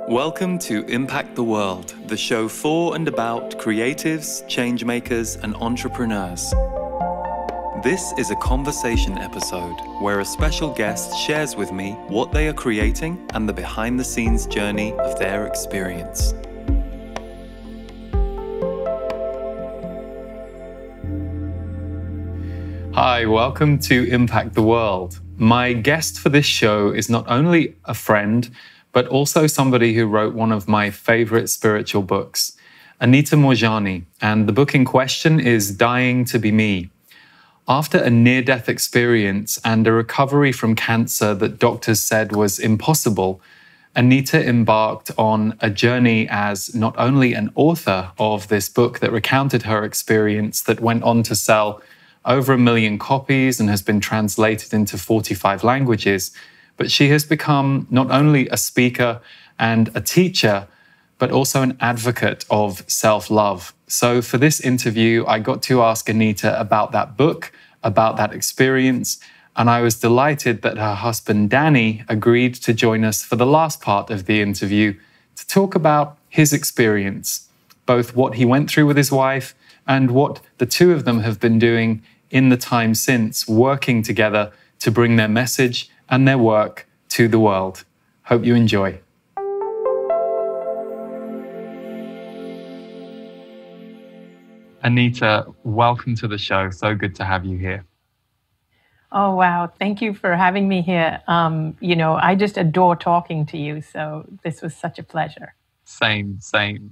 Welcome to Impact the World, the show for and about creatives, changemakers, and entrepreneurs. This is a conversation episode where a special guest shares with me what they are creating and the behind-the-scenes journey of their experience. Hi, welcome to Impact the World. My guest for this show is not only a friend, but also somebody who wrote one of my favorite spiritual books, Anita Moorjani. And the book in question is Dying to Be Me. After a near-death experience and a recovery from cancer that doctors said was impossible, Anita embarked on a journey as not only an author of this book that recounted her experience that went on to sell over 1 million copies and has been translated into 45 languages, but she has become not only a speaker and a teacher, but also an advocate of self-love. So for this interview, I got to ask Anita about that book, about that experience, and I was delighted that her husband, Danny, agreed to join us for the last part of the interview to talk about his experience, both what he went through with his wife and what the two of them have been doing in the time since, working together to bring their message and their work to the world. Hope you enjoy. Anita, welcome to the show. So good to have you here. Oh, wow. Thank you for having me here. I just adore talking to you. So this was such a pleasure. Same.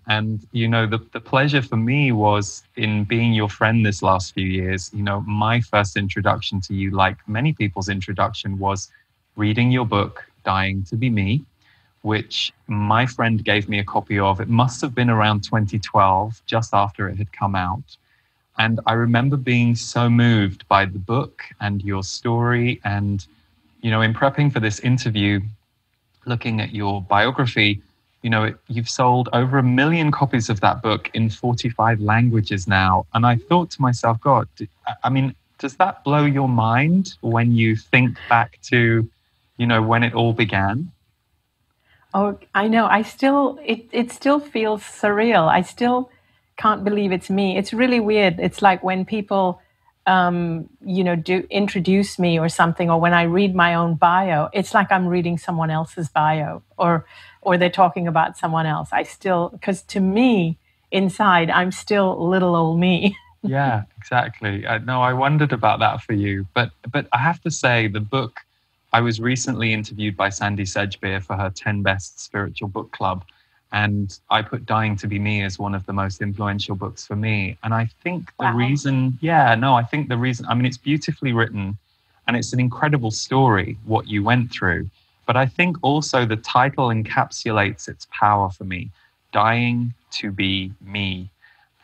And, the pleasure for me was in being your friend this last few years. My first introduction to you, like many people's introduction, was reading your book, Dying to Be Me, which my friend gave me a copy of. It must have been around 2012, just after it had come out. And I remember being so moved by the book and your story. And, in prepping for this interview, looking at your biography, you've sold over 1 million copies of that book in 45 languages now. And I thought to myself, God, does that blow your mind when you think back to, when it all began? Oh, I know. It still feels surreal. I still can't believe it's me. It's really weird. It's like when people, do introduce me or something, or when I read my own bio, it's like I'm reading someone else's bio, or they're talking about someone else. Because to me, inside, I'm still little old me. Yeah, exactly. No, I wondered about that for you. But I have to say, the book, I was recently interviewed by Sandy Sedgbeer for her 10 Best Spiritual Book Club. And I put Dying to Be Me as one of the most influential books for me. And I think the reason, it's beautifully written and it's an incredible story, what you went through. But I think also the title encapsulates its power for me, Dying to Be Me.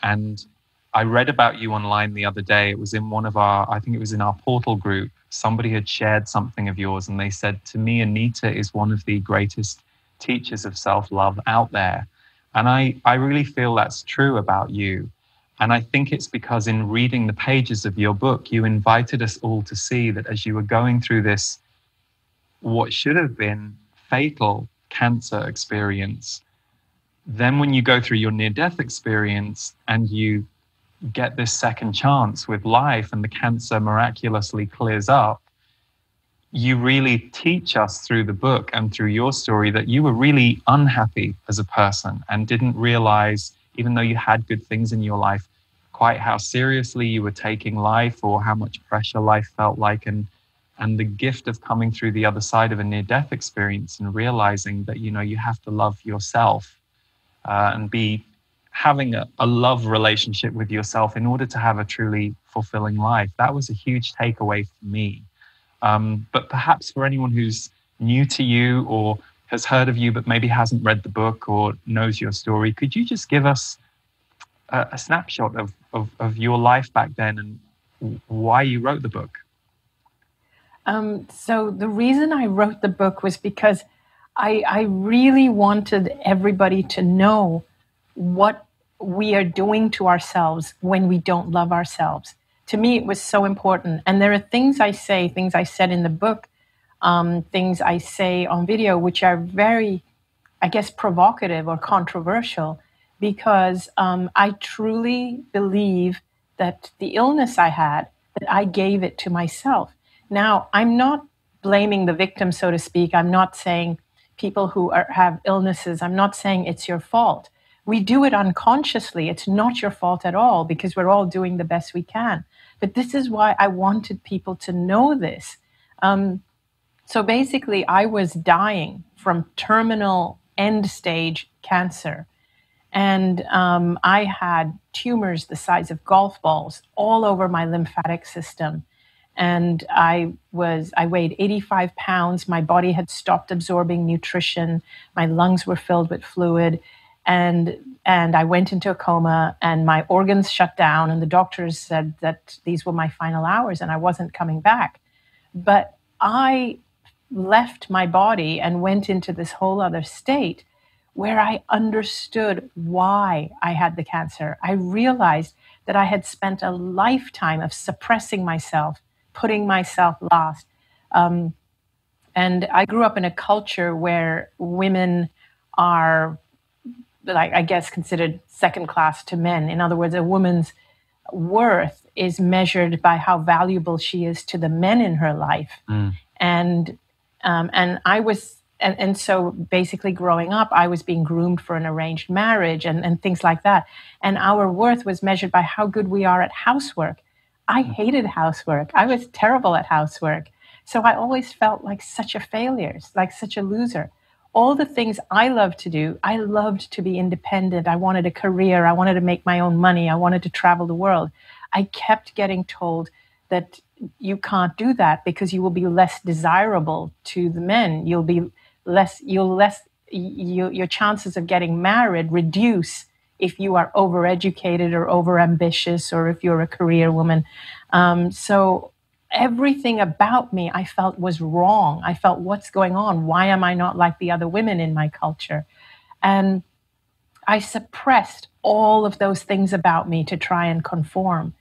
And I read about you online the other day. It was in in our portal group. Somebody had shared something of yours and they said, to me, Anita is one of the greatest teachers of self-love out there. And I really feel that's true about you. And I think it's because in reading the pages of your book, you invited us all to see that as you were going through this, what should have been fatal cancer experience, then when you go through your near-death experience and you get this second chance with life and the cancer miraculously clears up, you really teach us through the book and through your story that you were really unhappy as a person and didn't realize, even though you had good things in your life, quite how seriously you were taking life or how much pressure life felt like. And the gift of coming through the other side of a near-death experience and realizing that, you have to love yourself and be having a love relationship with yourself in order to have a truly fulfilling life. That was a huge takeaway for me. But perhaps for anyone who's new to you or has heard of you but maybe hasn't read the book or knows your story, could you just give us a snapshot of your life back then and why you wrote the book? So the reason I wrote the book was because I really wanted everybody to know what we are doing to ourselves when we don't love ourselves. To me, it was so important. And there are things I said in the book, things I say on video, which are very I guess, provocative or controversial, because I truly believe that the illness I had, that I gave it to myself. Now, I'm not blaming the victim, so to speak. I'm not saying people who have illnesses, I'm not saying it's your fault. We do it unconsciously. It's not your fault at all, because we're all doing the best we can. But this is why I wanted people to know this. So basically, I was dying from terminal end stage cancer. And I had tumors the size of golf balls all over my lymphatic system. And I weighed 85 pounds. My body had stopped absorbing nutrition. My lungs were filled with fluid. And I went into a coma, and my organs shut down. And the doctors said that these were my final hours and I wasn't coming back. But I left my body and went into this whole other state where I understood why I had the cancer. I realized that I had spent a lifetime of suppressing myself, putting myself last. And I grew up in a culture where women are, like, I guess, considered second class to men. In other words, a woman's worth is measured by how valuable she is to the men in her life. And so basically growing up, I was being groomed for an arranged marriage and things like that. And our worth was measured by how good we are at housework. I hated housework. I was terrible at housework. So I always felt like such a failure, like such a loser. All the things I loved to do, I loved to be independent. I wanted a career. I wanted to make my own money. I wanted to travel the world. I kept getting told that you can't do that because you will be less desirable to the men. Your chances of getting married reduce if you are overeducated or overambitious, or if you're a career woman. So everything about me I felt was wrong. I felt, what's going on? Why am I not like the other women in my culture? And I suppressed all of those things about me to try and conform.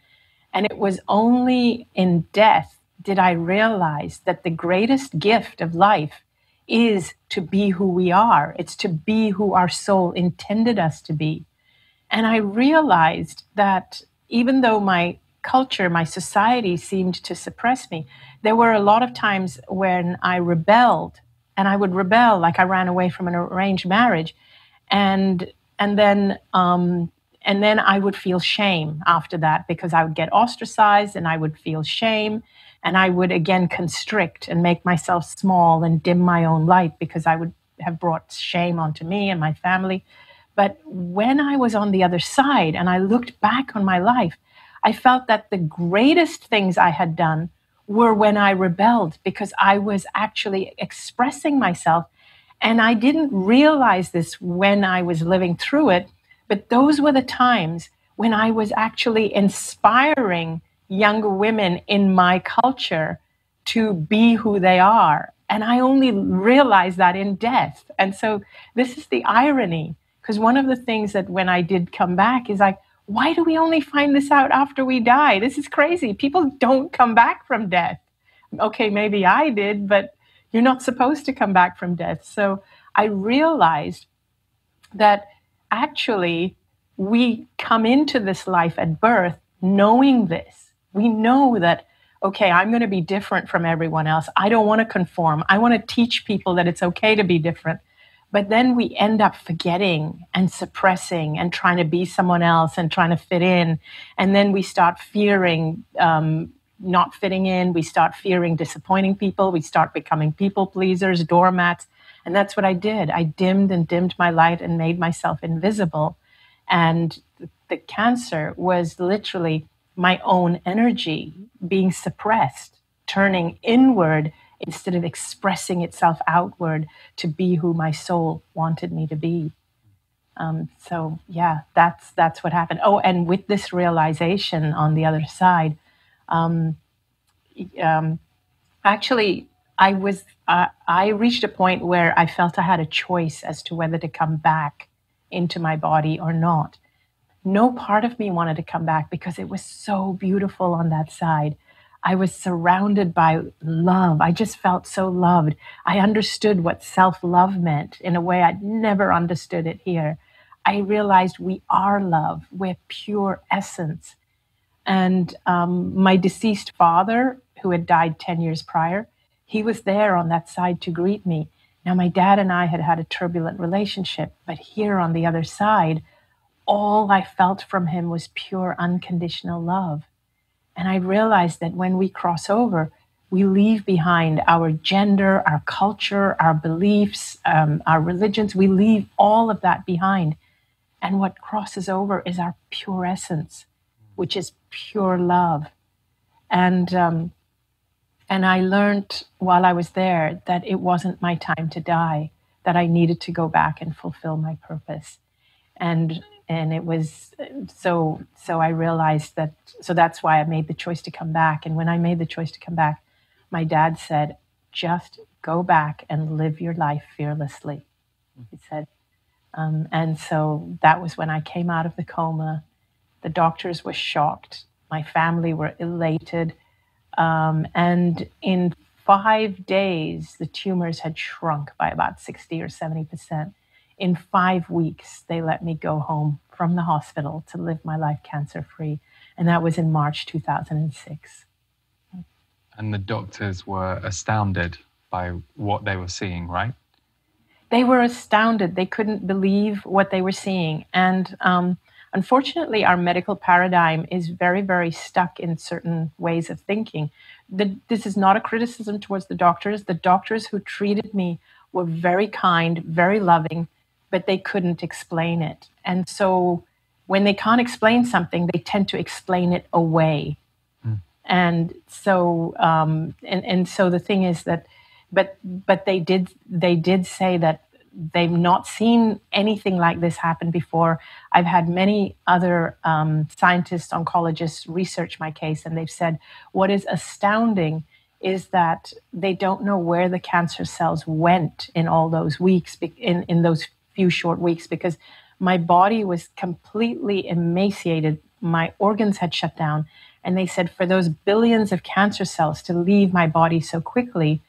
And it was only in death did I realize that the greatest gift of life is to be who we are. It's to be who our soul intended us to be. And I realized that even though my culture, my society seemed to suppress me, there were a lot of times when I rebelled, and I would rebel, like I ran away from an arranged marriage. And then I would feel shame after that, because I would get ostracized and I would feel shame, and I would again constrict and make myself small and dim my own light, because I would have brought shame onto me and my family. But when I was on the other side and I looked back on my life, I felt that the greatest things I had done were when I rebelled, because I was actually expressing myself. And I didn't realize this when I was living through it, but those were the times when I was actually inspiring younger women in my culture to be who they are. And I only realized that in death. And so this is the irony, because one of the things that when I did come back is like, why do we only find this out after we die? This is crazy. People don't come back from death. Okay, maybe I did, but you're not supposed to come back from death. So I realized that actually we come into this life at birth knowing this. We know that, okay, I'm going to be different from everyone else. I don't want to conform. I want to teach people that it's okay to be different. But then we end up forgetting and suppressing and trying to be someone else and trying to fit in. And then we start fearing not fitting in. We start fearing disappointing people. We start becoming people pleasers, doormats. And that's what I did. I dimmed and dimmed my light and made myself invisible. And the cancer was literally my own energy being suppressed, turning inward instead of expressing itself outward to be who my soul wanted me to be. So yeah, that's what happened. Oh, and with this realization on the other side, actually, I reached a point where I felt I had a choice as to whether to come back into my body or not. No part of me wanted to come back because it was so beautiful on that side. I was surrounded by love. I just felt so loved. I understood what self-love meant in a way I'd never understood it here. I realized we are love. We're pure essence. And my deceased father, who had died 10 years prior, he was there on that side to greet me. Now, my dad and I had had a turbulent relationship, but here on the other side, all I felt from him was pure unconditional love. And I realized that when we cross over, we leave behind our gender, our culture, our beliefs, our religions. We leave all of that behind. And what crosses over is our pure essence, which is pure love. And I learned while I was there that it wasn't my time to die, that I needed to go back and fulfill my purpose. And it was so I realized that, so that's why I made the choice to come back. And when I made the choice to come back, my dad said, just go back and live your life fearlessly. He said, and so that was when I came out of the coma. The doctors were shocked. My family were elated. And in 5 days, the tumors had shrunk by about 60 or 70%. In 5 weeks, they let me go home from the hospital to live my life cancer-free. And that was in March 2006. And the doctors were astounded by what they were seeing, right? They were astounded. They couldn't believe what they were seeing. And unfortunately, our medical paradigm is very, very stuck in certain ways of thinking. This is not a criticism towards the doctors. The doctors who treated me were very kind, very loving, but they couldn't explain it. And so when they can't explain something, they tend to explain it away. And so so the thing is that, but they did say that they've not seen anything like this happen before. I've had many other scientists, oncologists research my case, and they've said what is astounding is that they don't know where the cancer cells went in all those weeks, in those few short weeks, because my body was completely emaciated. My organs had shut down. And they said for those billions of cancer cells to leave my body so quickly,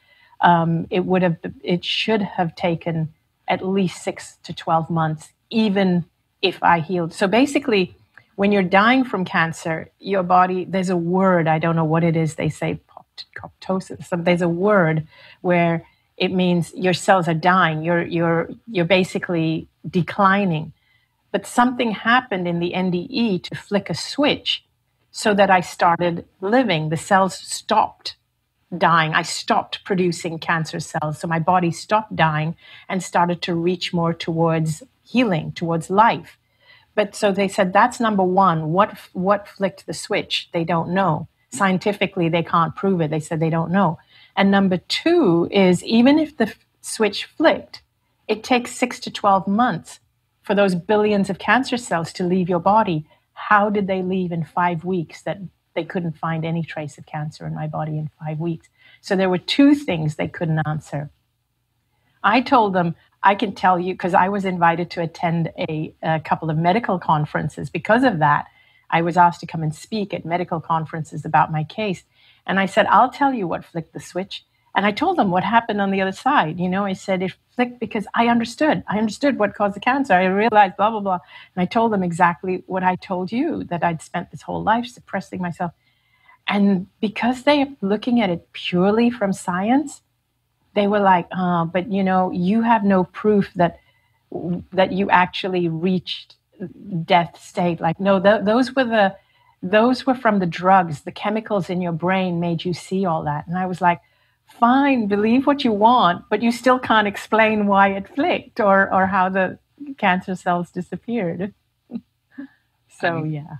it should have taken at least 6 to 12 months, even if I healed. So basically, when you're dying from cancer, your body, there's a word, I don't know what it is, they say apoptosis. So there's a word where it means your cells are dying, you're basically declining. But something happened in the NDE to flick a switch so that I started living. The cells stopped dying. I stopped producing cancer cells. So my body stopped dying and started to reach more towards healing, towards life. But so they said, that's number one. What flicked the switch? They don't know. Scientifically, they can't prove it. They said they don't know. And number two is, even if the switch flicked, it takes 6 to 12 months for those billions of cancer cells to leave your body. How did they leave in 5 weeks that they couldn't find any trace of cancer in my body in 5 weeks? So there were two things they couldn't answer. I told them, I can tell you, because I was invited to attend a couple of medical conferences. Because of that, I was asked to come and speak at medical conferences about my case. And I said, I'll tell you what flicked the switch. And I told them what happened on the other side. I said it flicked because I understood. I understood what caused the cancer. I realized blah, blah, blah. And I told them exactly what I told you, that I'd spent this whole life suppressing myself. And because they are looking at it purely from science, they were like, but you have no proof that you actually reached death state. Like, no, those were from the drugs. The chemicals in your brain made you see all that. And I was like, fine, believe what you want, but you still can't explain why it flicked or how the cancer cells disappeared. So, yeah.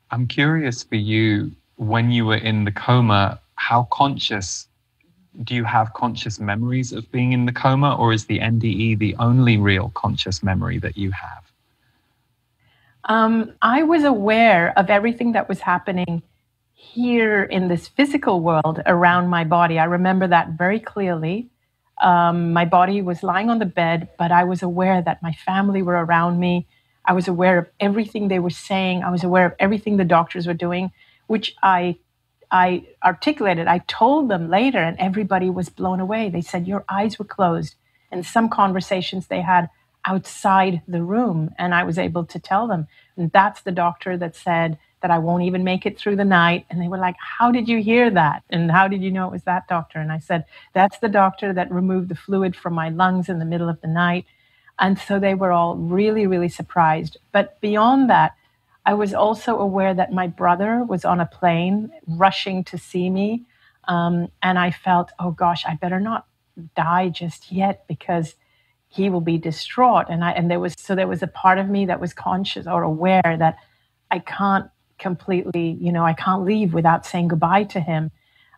I'm curious for you, when you were in the coma, how conscious, do you have conscious memories of being in the coma, or is the NDE the only real conscious memory that you have? I was aware of everything that was happening here in this physical world around my body. I remember that very clearly. My body was lying on the bed, but I was aware that my family were around me. I was aware of everything they were saying. I was aware of everything the doctors were doing, which I I articulated, I told them later, and everybody was blown away. They said, your eyes were closed. And some conversations they had outside the room. And I was able to tell them, and that's the doctor that said that I won't even make it through the night. And they were like, how did you hear that? And how did you know it was that doctor? And I said, that's the doctor that removed the fluid from my lungs in the middle of the night. And so they were all really, really surprised. But beyond that, I was also aware that my brother was on a plane rushing to see me. And I felt, oh gosh, I better not die just yet because he will be distraught. And there was a part of me that was conscious or aware that I can't completely, I can't leave without saying goodbye to him.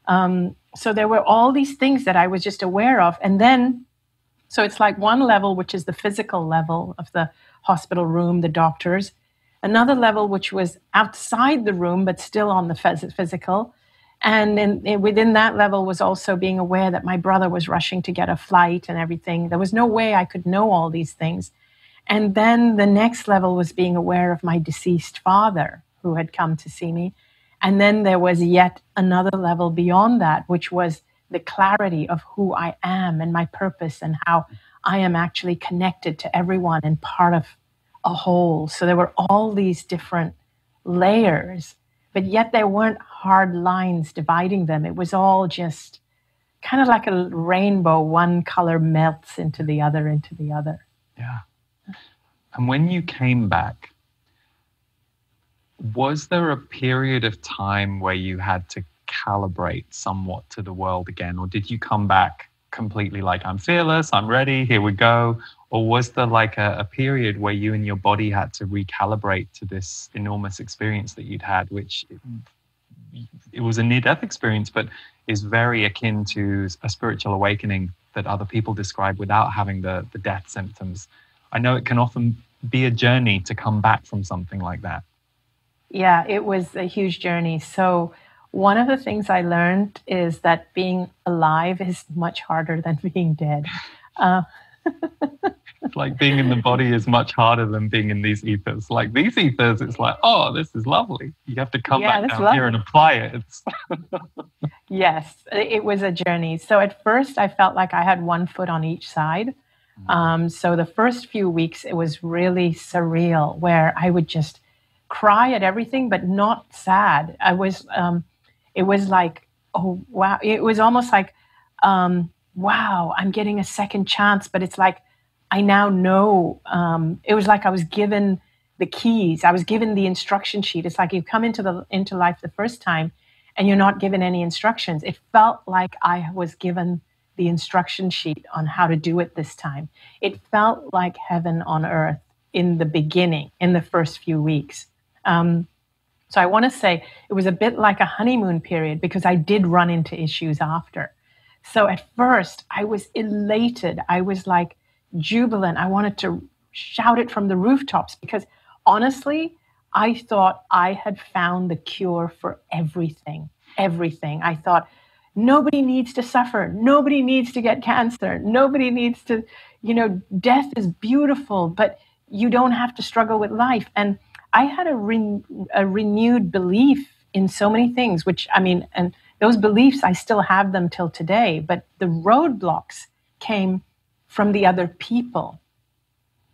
So there were all these things that I was just aware of. And then, so it's like one level, which is the physical level of the hospital room, the doctors. Another level, which was outside the room, but still on the physical. And within that level was also being aware that my brother was rushing to get a flight and everything. There was no way I could know all these things. And then the next level was being aware of my deceased father who had come to see me. And then there was yet another level beyond that, which was the clarity of who I am and my purpose and how I am actually connected to everyone and part of a whole. So there were all these different layers, but yet there weren't hard lines dividing them. It was all just kind of like a rainbow. One color melts into the other, into the other. Yeah. And when you came back, was there a period of time where you had to calibrate somewhat to the world again? Or did you come back completely like, I'm fearless, I'm ready, here we go? Or was there like a period where you and your body had to recalibrate to this enormous experience that you'd had, which it was a near-death experience, but is very akin to a spiritual awakening that other people describe without having the death symptoms? I know it can often be a journey to come back from something like that. Yeah, it was a huge journey. So one of the things I learned is that being alive is much harder than being dead. It's like being in the body is much harder than being in these ethers. Like these ethers, it's like, oh, this is lovely. You have to come back down here and apply it. Yes, it was a journey. So at first I felt like I had one foot on each side. So the first few weeks, it was really surreal where I would just cry at everything, but not sad. It was like, oh, wow. It was almost like, wow, I'm getting a second chance, but it's like, I now know. It was like I was given the keys. I was given the instruction sheet. It's like you come into life the first time and you're not given any instructions. It felt like I was given the instruction sheet on how to do it this time. It felt like heaven on earth in the beginning, in the first few weeks. So I want to say it was a bit like a honeymoon period because I did run into issues after. So at first I was elated. I was like jubilant. I wanted to shout it from the rooftops because honestly, I thought I had found the cure for everything. Everything. I thought nobody needs to suffer. Nobody needs to get cancer. Nobody needs to, death is beautiful, but you don't have to struggle with life. And I had a renewed belief in so many things, and those beliefs, I still have them till today, but the roadblocks came from the other people.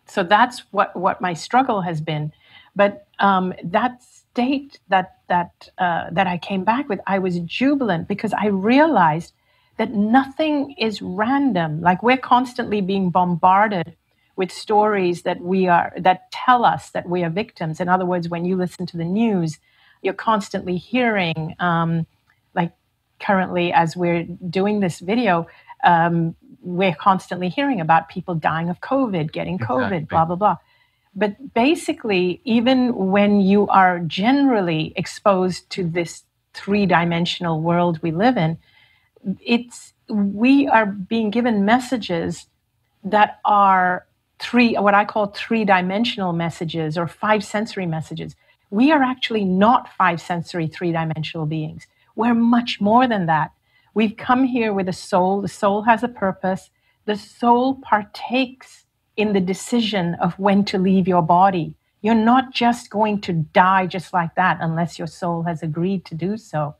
So that's what my struggle has been. But that state that I came back with, I was jubilant because I realized that nothing is random. Like we're constantly being bombarded with stories that tell us that we are victims. In other words, when you listen to the news, you're constantly hearing, like currently as we're doing this video, we're constantly hearing about people dying of COVID, getting COVID, exactly. Blah, blah, blah. But basically, even when you are generally exposed to this three-dimensional world we live in, we are being given messages that are what I call three-dimensional messages or five-sensory messages. We are actually not five-sensory, three-dimensional beings. We're much more than that. We've come here with a soul. The soul has a purpose. The soul partakes in the decision of when to leave your body. You're not just going to die just like that unless your soul has agreed to do so.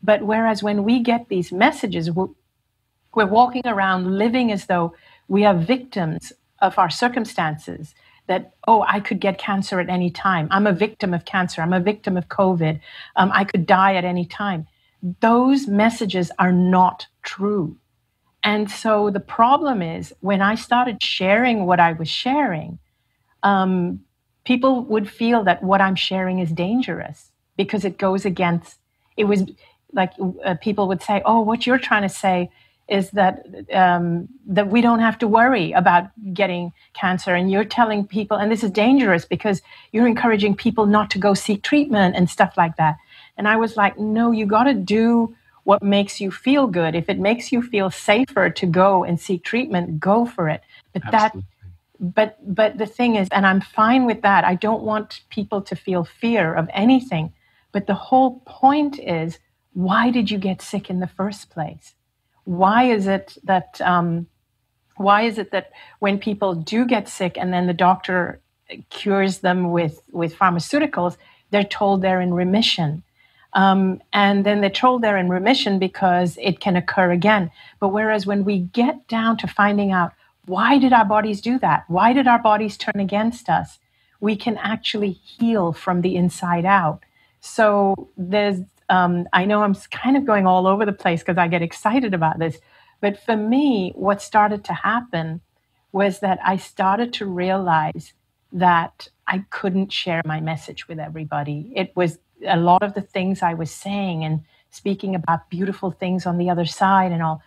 But whereas when we get these messages, we're walking around living as though we are victims of our circumstances, that, oh, I could get cancer at any time. I'm a victim of cancer. I'm a victim of COVID. I could die at any time. Those messages are not true. And so the problem is, when I started sharing what I was sharing, people would feel that what I'm sharing is dangerous because it goes against, it was like people would say, oh, what you're trying to say is that that we don't have to worry about getting cancer, and you're telling people, and this is dangerous because you're encouraging people not to go seek treatment and stuff like that. And I was like, no, you got to do what makes you feel good. If it makes you feel safer to go and seek treatment, go for it. But Absolutely. but the thing is, and I'm fine with that, I don't want people to feel fear of anything. But the whole point is, why did you get sick in the first place? Why is it that when people do get sick and then the doctor cures them with pharmaceuticals, they're told they're in remission? And then they're told they're in remission because it can occur again. But whereas when we get down to finding out, why did our bodies do that? Why did our bodies turn against us? We can actually heal from the inside out. So there's, I know I'm kind of going all over the place because I get excited about this. But for me, what started to happen was that I started to realize that I couldn't share my message with everybody. It was a lot of the things I was saying and speaking about beautiful things on the other side and all.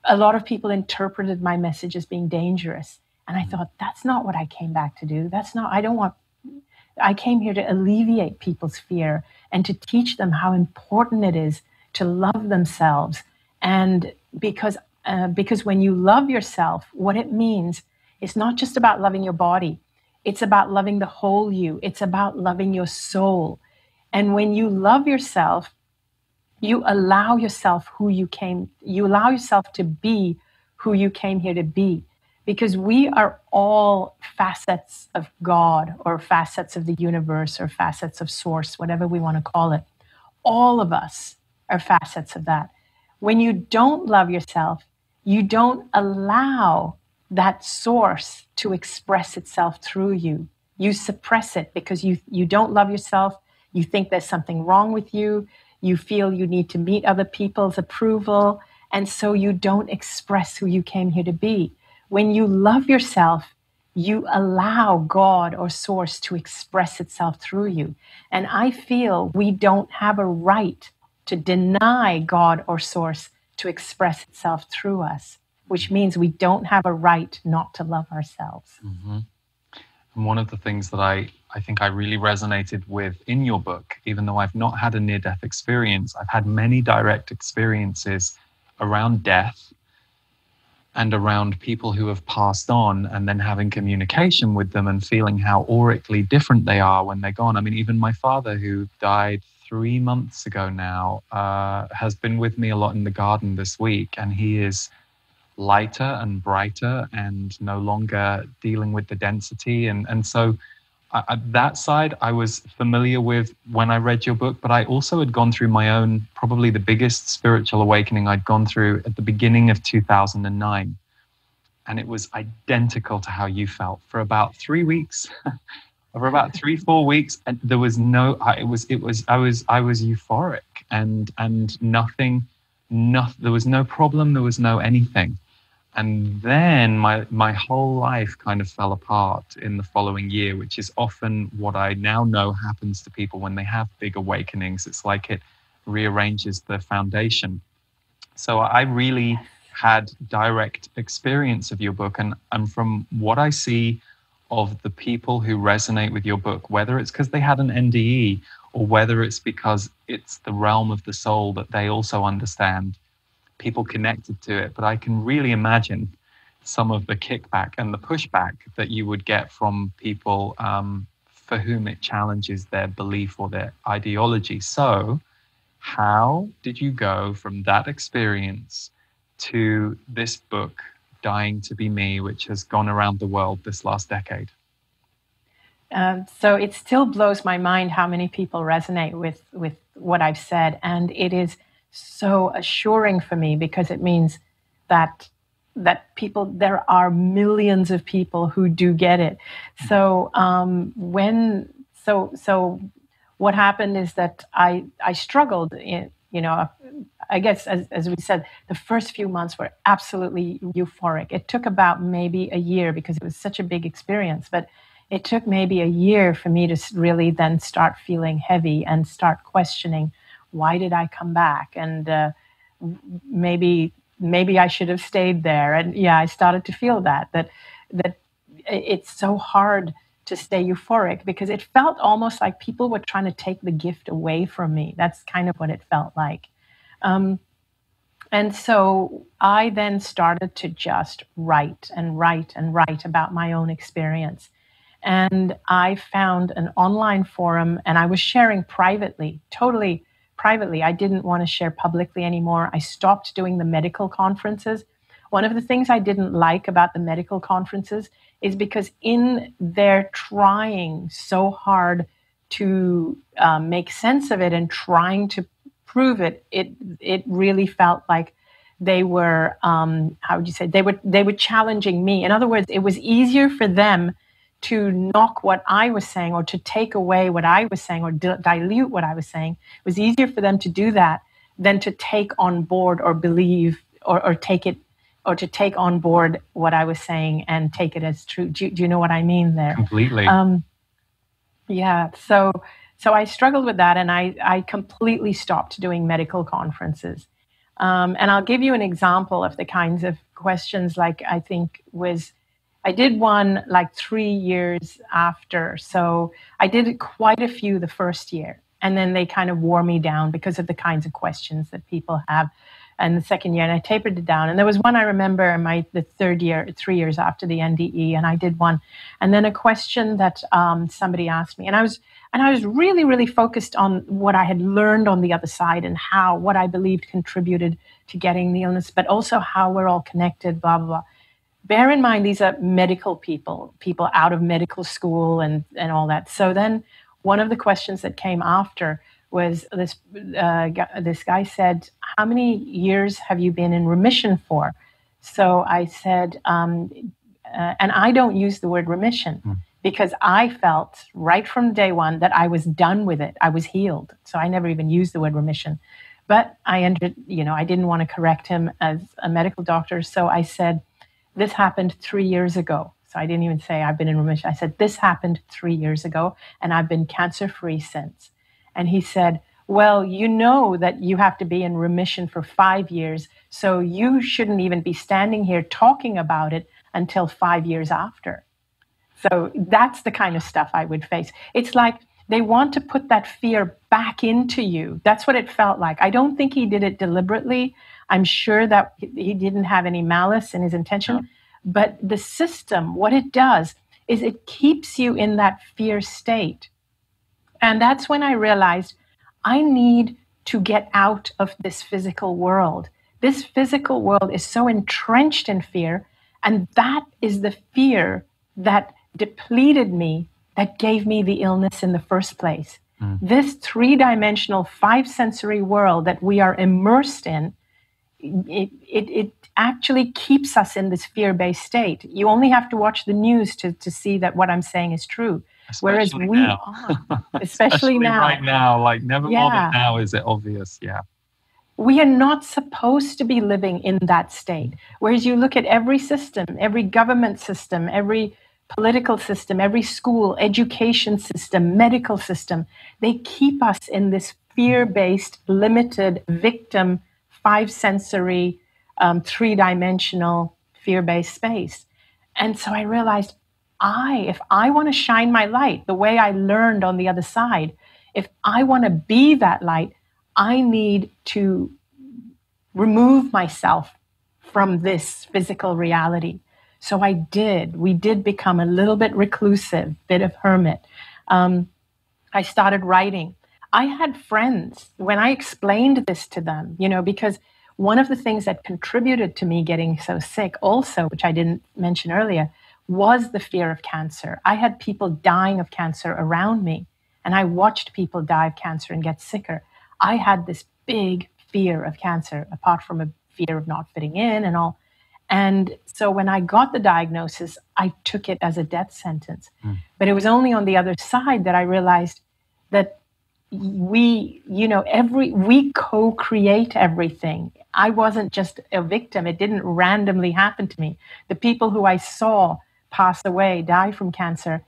A lot of people interpreted my message as being dangerous. And I thought, that's not what I came back to do. I came here to alleviate people's fear and to teach them how important it is to love themselves. And because when you love yourself, what it means is not just about loving your body. It's about loving the whole you. It's about loving your soul. And when you love yourself, you allow yourself to be who you came here to be. Because we are all facets of God or facets of the universe or facets of source, whatever we want to call it. All of us are facets of that. When you don't love yourself, you don't allow that source to express itself through you. You suppress it because you don't love yourself. You think there's something wrong with you. You feel you need to meet other people's approval. And so you don't express who you came here to be. When you love yourself, you allow God or source to express itself through you. And I feel we don't have a right to deny God or source to express itself through us, which means we don't have a right not to love ourselves. Mm-hmm. And one of the things that I think I really resonated with in your book, even though I've not had a near-death experience, I've had many direct experiences around death and around people who have passed on, and then having communication with them and feeling how aurically different they are when they're gone. I mean, even my father, who died 3 months ago now, has been with me a lot in the garden this week, and he is lighter and brighter and no longer dealing with the density. And so that side I was familiar with when I read your book, but I also had gone through my own, probably the biggest spiritual awakening I'd gone through at the beginning of 2009. And it was identical to how you felt for about 3 weeks, for about 3-4 weeks. And there was I was euphoric and nothing, there was no problem. There was no anything. And then my whole life kind of fell apart in the following year, which is often what I now know happens to people when they have big awakenings. It's like it rearranges the foundation. So I really had direct experience of your book. And from what I see of the people who resonate with your book, whether it's because they had an NDE or whether it's because it's the realm of the soul that they also understand, people connected to it. But I can really imagine some of the kickback and the pushback that you would get from people for whom it challenges their belief or their ideology. So how did you go from that experience to this book, Dying to Be Me, which has gone around the world this last decade? So it still blows my mind how many people resonate with what I've said. And it is so assuring for me, because it means that people, there are millions of people who do get it. So what happened is that I struggled in, I guess, as we said, the first few months were absolutely euphoric. It took about maybe a year, because it was such a big experience, but it took maybe a year for me to really then start feeling heavy and start questioning, why did I come back? And maybe I should have stayed there. And yeah, I started to feel that it's so hard to stay euphoric, because it felt almost like people were trying to take the gift away from me. That's kind of what it felt like. And so I then started to just write and write and write about my own experience. And I found an online forum, and I was sharing privately, totally privately. I didn't want to share publicly anymore. I stopped doing the medical conferences. One of the things I didn't like about the medical conferences is because in their trying so hard to make sense of it and trying to prove it, it really felt like they were, how would you say, they were challenging me. In other words, it was easier for them to knock what I was saying, or to take away what I was saying, or dilute what I was saying. It was easier for them to do that than to take on board or believe or take it, or to take on board what I was saying and take it as true. Do you know what I mean there? Completely. Yeah. So I struggled with that, and I completely stopped doing medical conferences. And I'll give you an example of the kinds of questions, like I did one like 3 years after. So I did quite a few the first year, and then they kind of wore me down because of the kinds of questions that people have. And the second year, and I tapered it down. And there was one I remember in the third year, 3 years after the NDE, and I did one. And then a question that somebody asked me, and I was really, really focused on what I had learned on the other side, and what I believed contributed to getting the illness, but also how we're all connected, blah, blah, blah. Bear in mind, these are medical people out of medical school and all that. So then one of the questions that came after was this guy said, how many years have you been in remission for? So I said, and I don't use the word remission because I felt right from day one that I was done with it. I was healed. So I never even used the word remission. But I didn't want to correct him as a medical doctor. So I said, this happened 3 years ago. So I didn't even say I've been in remission. I said, this happened 3 years ago, and I've been cancer-free since. And he said, well, you know that you have to be in remission for 5 years, so you shouldn't even be standing here talking about it until 5 years after. So that's the kind of stuff I would face. It's like they want to put that fear back into you. That's what it felt like. I don't think he did it deliberately. I'm sure that he didn't have any malice in his intention. No. But the system, what it does is it keeps you in that fear state. And that's when I realized I need to get out of this physical world. This physical world is so entrenched in fear, and that is the fear that depleted me, that gave me the illness in the first place. This three-dimensional, five-sensory world that we are immersed in, it actually keeps us in this fear-based state. You only have to watch the news to see that what I'm saying is true. Whereas we are, especially now. Right now, like never more than now is it obvious, yeah. We are not supposed to be living in that state. Whereas you look at every system, every government system, every political system, every school, education system, medical system, they keep us in this fear-based, limited, victim, five-sensory, three-dimensional, fear-based space. And so I realized, if I want to shine my light the way I learned on the other side, if I want to be that light, I need to remove myself from this physical reality. So I did. We did become a little bit reclusive, bit of hermit. I started writing. I had friends, when I explained this to them, because one of the things that contributed to me getting so sick also, which I didn't mention earlier, was the fear of cancer. I had people dying of cancer around me, and I watched people die of cancer and get sicker. I had this big fear of cancer, apart from a fear of not fitting in and all. And so when I got the diagnosis, I took it as a death sentence. But it was only on the other side that I realized that we co-create everything. I wasn't just a victim. It didn't randomly happen to me. The people who I saw pass away, die from cancer,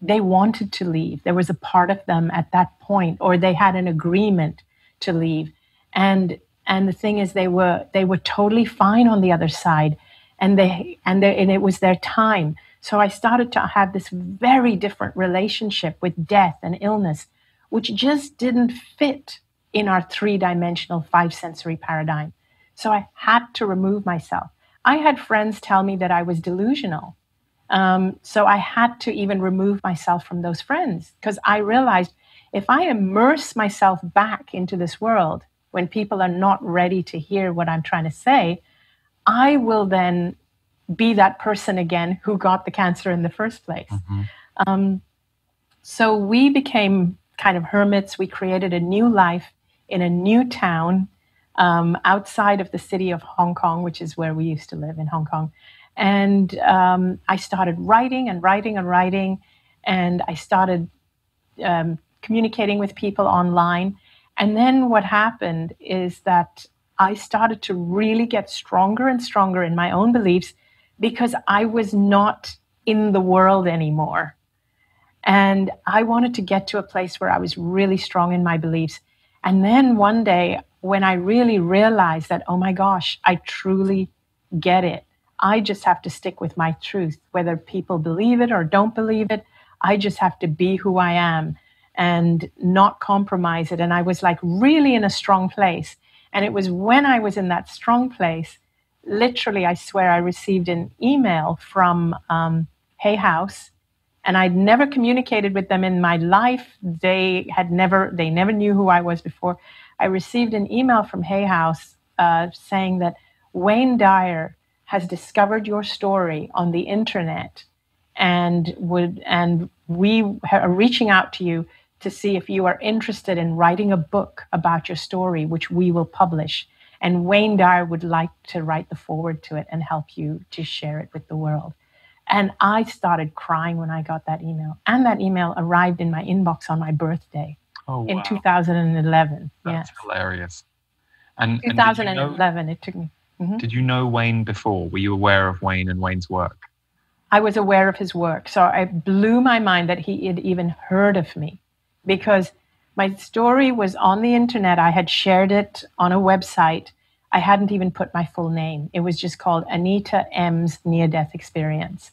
they wanted to leave. There was a part of them at that point, or they had an agreement to leave. And the thing is, they were totally fine on the other side, and it was their time. So I started to have this very different relationship with death and illness, which just didn't fit in our three-dimensional, five-sensory paradigm. So I had to remove myself. I had friends tell me that I was delusional. So I had to even remove myself from those friends, because I realized if I immerse myself back into this world when people are not ready to hear what I'm trying to say, I will then be that person again who got the cancer in the first place. So we became kind of hermits. We created a new life in a new town outside of the city of Hong Kong, which is where we used to live in Hong Kong. And I started writing and writing and writing, and I started communicating with people online. And then what happened is that I started to really get stronger and stronger in my own beliefs, because I was not in the world anymore. And I wanted to get to a place where I was really strong in my beliefs. And then one day, when I really realized that, oh my gosh, I truly get it. I just have to stick with my truth, whether people believe it or don't believe it. I just have to be who I am and not compromise it. And I was like really in a strong place. And it was when I was in that strong place, literally, I swear, I received an email from Hay House, and I'd never communicated with them in my life. They never knew who I was before. I received an email from Hay House saying that Wayne Dyer has discovered your story on the internet, and we are reaching out to you to see if you are interested in writing a book about your story, which we will publish. And Wayne Dyer would like to write the foreword to it and help you to share it with the world. And I started crying when I got that email. And that email arrived in my inbox on my birthday in 2011. That's hilarious. And 2011, it took me. Did you know Wayne before? Were you aware of Wayne and Wayne's work? I was aware of his work. So it blew my mind that he had even heard of me, because my story was on the internet. I had shared it on a website. I hadn't even put my full name. It was just called Anita M's Near-Death Experience.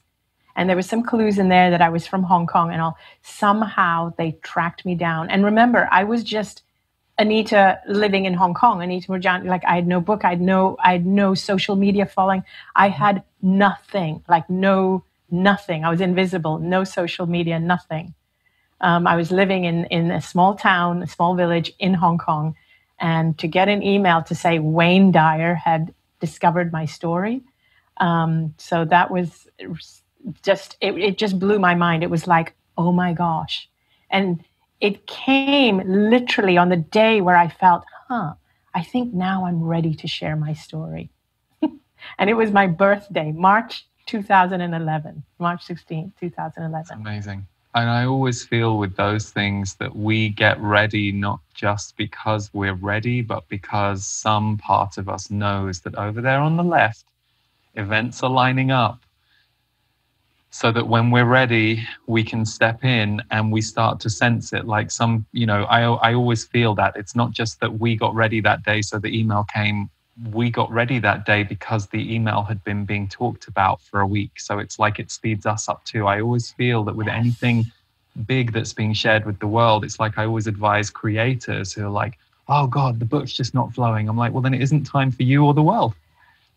And there were some clues in there that I was from Hong Kong and all. Somehow they tracked me down. And remember, I was just Anita living in Hong Kong, Anita Moorjani. Like, I had no book, I had no social media following. I had nothing, nothing. I was invisible, no social media, nothing. I was living in a small town, a small village in Hong Kong. And to get an email to say Wayne Dyer had discovered my story. So that was it just blew my mind. It was like, oh my gosh. And it came literally on the day where I felt, I think now I'm ready to share my story. And it was my birthday, March 2011, March 16th, 2011. That's amazing. And I always feel with those things that we get ready not just because we're ready, but because some part of us knows that over there on the left, events are lining up so that when we're ready, we can step in and we start to sense it. Like I always feel that it's not just that we got ready that day so the email came. We got ready that day because the email had been being talked about for a week. So it's like it speeds us up too. I always feel that with anything big that's being shared with the world, it's like I always advise creators who are like, oh God, the book's just not flowing. I'm like, well, then it isn't time for you or the world.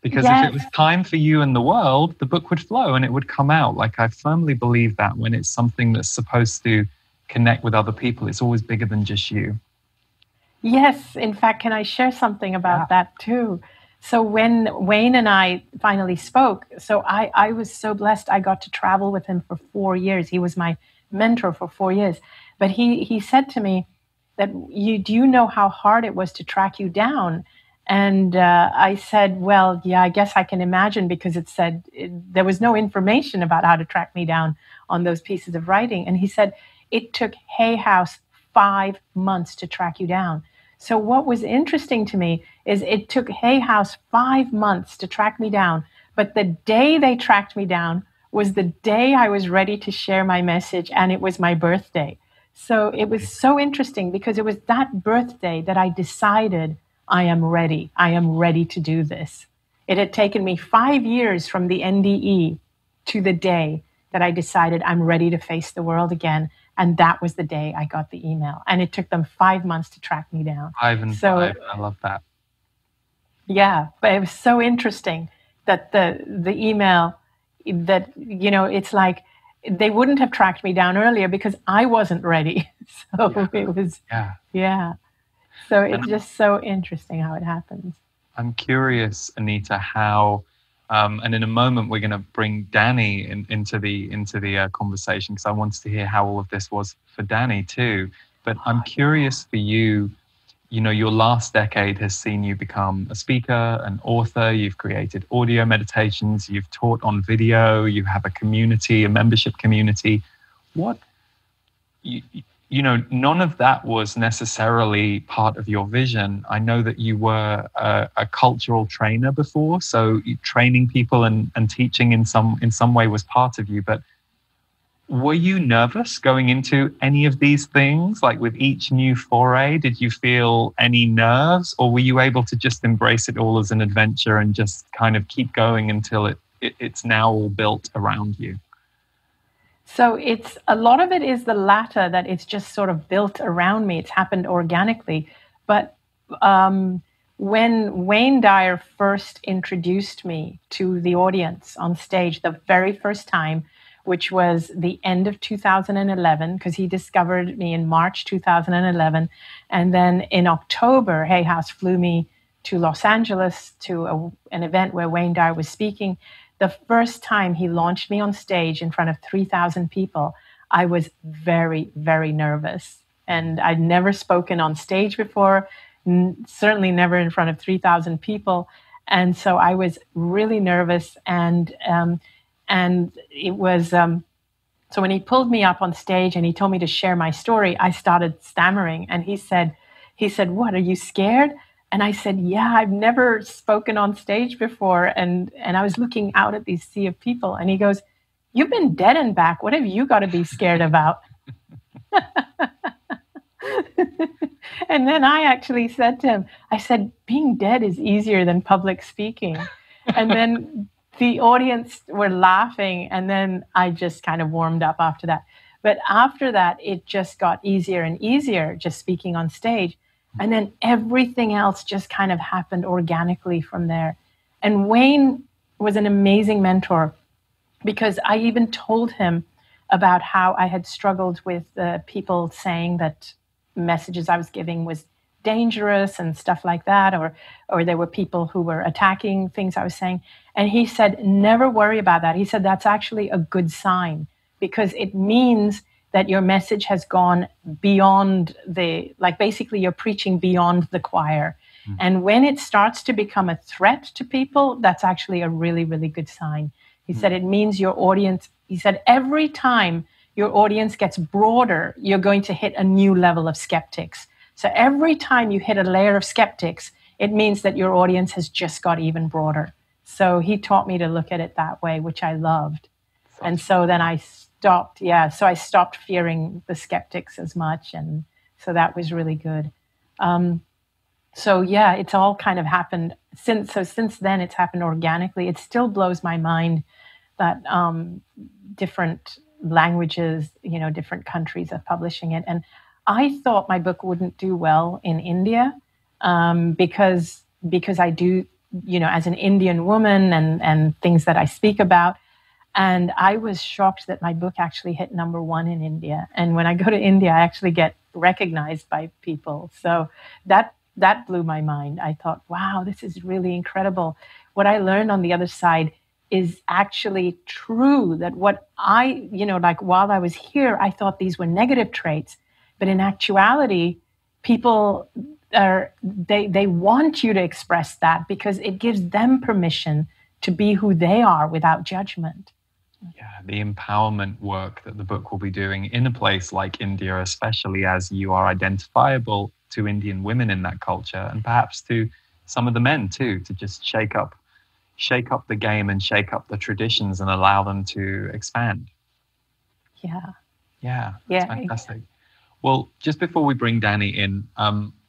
Because if it was time for you and the world, the book would flow and it would come out. Like, I firmly believe that when it's something that's supposed to connect with other people, it's always bigger than just you. Yes. In fact, can I share something about that too? So when Wayne and I finally spoke, so I was so blessed. I got to travel with him for 4 years. He was my mentor for 4 years. But he said to me, do you know how hard it was to track you down? And I said, well, yeah, I guess I can imagine, because there was no information about how to track me down on those pieces of writing. And he said, it took Hay House 5 months to track you down. So what was interesting to me is it took Hay House 5 months to track me down. But the day they tracked me down was the day I was ready to share my message, and it was my birthday. So it was so interesting, because it was that birthday that I decided I am ready. I am ready to do this. It had taken me 5 years from the NDE to the day that I decided I'm ready to face the world again. And that was the day I got the email. And it took them 5 months to track me down. 5 I love that. Yeah, but it was so interesting that the email, that, it's like they wouldn't have tracked me down earlier because I wasn't ready. So it was, yeah. So it's just so interesting how it happens. I'm curious, Anita, how, and in a moment we're going to bring Danny into the conversation, because I wanted to hear how all of this was for Danny too. But I'm curious for you. Your last decade has seen you become a speaker, an author. You've created audio meditations. You've taught on video. You have a community, a membership community. What, none of that was necessarily part of your vision. I know that you were a cultural trainer before, so training people and teaching in some way was part of you. But were you nervous going into any of these things? Like with each new foray, did you feel any nerves, or were you able to just embrace it all as an adventure and just kind of keep going until it's now all built around you? So a lot of it is the latter, that it's just sort of built around me. It's happened organically. But when Wayne Dyer first introduced me to the audience on stage the very first time, which was the end of 2011, because he discovered me in March 2011. And then in October, Hay House flew me to Los Angeles to an event where Wayne Dyer was speaking. The first time he launched me on stage in front of 3,000 people, I was very, very nervous. And I'd never spoken on stage before, certainly never in front of 3,000 people. And so I was really nervous. And it was, so when he pulled me up on stage and he told me to share my story, I started stammering. And he said, "What, are you scared?" And I said, "Yeah, I've never spoken on stage before." And I was looking out at this sea of people. And he goes, "You've been dead and back. What have you got to be scared about?" And then I actually said to him, I said, "Being dead is easier than public speaking." And then the audience were laughing. And then I just kind of warmed up after that. But after that, it just got easier and easier, just speaking on stage. And then everything else just kind of happened organically from there. And Wayne was an amazing mentor, because I even told him about how I had struggled with people saying that messages I was giving was dangerous and stuff like that, or there were people who were attacking things I was saying. And he said, "Never worry about that." He said, "That's actually a good sign, because it means that your message has gone beyond basically you're preaching beyond the choir. Mm. And when it starts to become a threat to people, that's actually a really, really good sign." He said, "It means your audience," he said, "every time your audience gets broader, you're going to hit a new level of skeptics. So every time you hit a layer of skeptics, it means that your audience has just got even broader." So he taught me to look at it that way, which I loved. And so then I stopped fearing the skeptics as much. And so that was really good. It's all kind of happened since then. It's happened organically. It still blows my mind that different languages, different countries are publishing it. And I thought my book wouldn't do well in India because I do, as an Indian woman and things that I speak about. And I was shocked that my book actually hit #1 in India. And when I go to India, I actually get recognized by people. So that blew my mind. I thought, wow, this is really incredible. What I learned on the other side is actually true, that what while I was here, I thought these were negative traits. But in actuality, people they want you to express that because it gives them permission to be who they are without judgment. Yeah, the empowerment work that the book will be doing in a place like India, especially as you are identifiable to Indian women in that culture, and perhaps to some of the men too, to just shake up the game and shake up the traditions and allow them to expand. Yeah, that's fantastic. Well, just before we bring Danny in,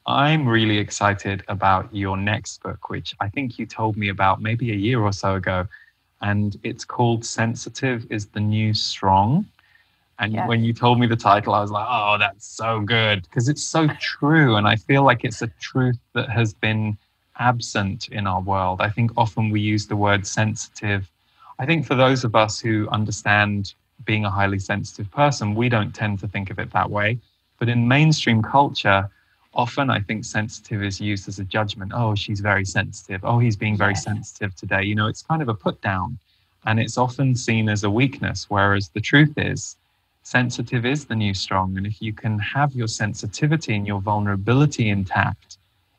I'm really excited about your next book, which I think you told me about maybe a year or so ago. And it's called Sensitive is the New Strong. And when you told me the title, I was like, oh, that's so good, because it's so true. And I feel like it's a truth that has been absent in our world. I think often we use the word sensitive. I think for those of us who understand being a highly sensitive person, we don't tend to think of it that way. But in mainstream culture, often I think sensitive is used as a judgment. Oh, she's very sensitive. Oh, he's being very sensitive today. You know, it's kind of a put down, and it's often seen as a weakness. Whereas the truth is, sensitive is the new strong. And if you can have your sensitivity and your vulnerability intact,